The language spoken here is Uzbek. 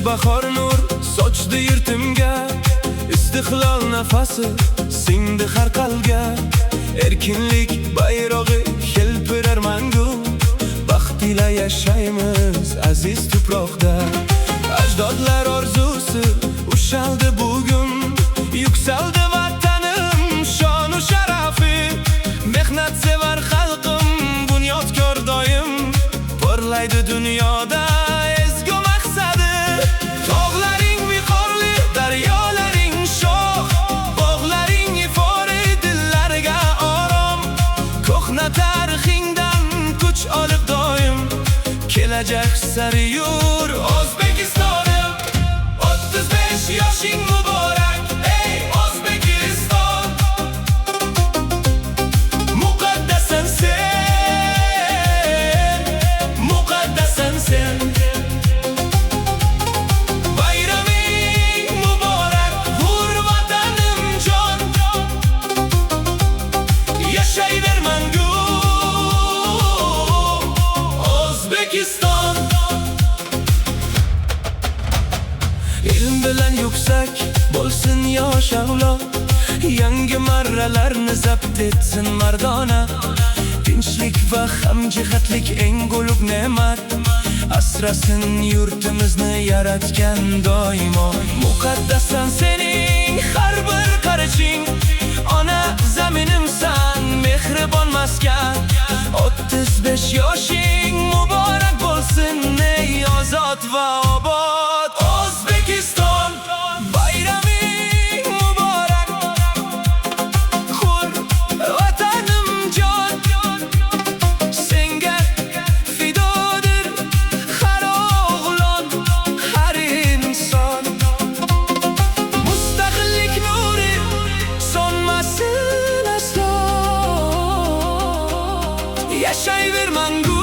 Bahor nur sochdi yurtimga, istiqlol nafasi singdi har qalbga. Erkinlik bayrog'i hilpirar mangu, baxt ila yashaymiz aziz tuproqda. Ajdodlar orzusi ushaldi bugun, yuksaldi vatanim shonu sharafi. Mehnat sevar xalqim bunyodkor doim, porlaydi dunyoda kelajak sari yur O'zbekistonim. 35 yoshing muborak ey O'zbekiston. Muqaddasan sen, muqaddasan sen. Bayraming muborak hur vatanim jon. Yashayver mangu O'zbekiston. Ilm bilan yuksak bo'lsin yosh avlod, yangi marralarni zabt etsin mardona. Tinchlik va hamjihatlik eng ulug' ne'mat, asrasin yurtimizni yaratgan doimo. Muqaddasan sening har bir qarashing, ona zaminimsan mehribon maskan. 35 yoshing muborak bo'lsin ey ozod va obod O'zbekiston. Bayraming muborak hur vatanim jon. Senga fidodir har o'g'lon, har inson. Mustaqillik nuri so'nmasin aslo, yashayver mangu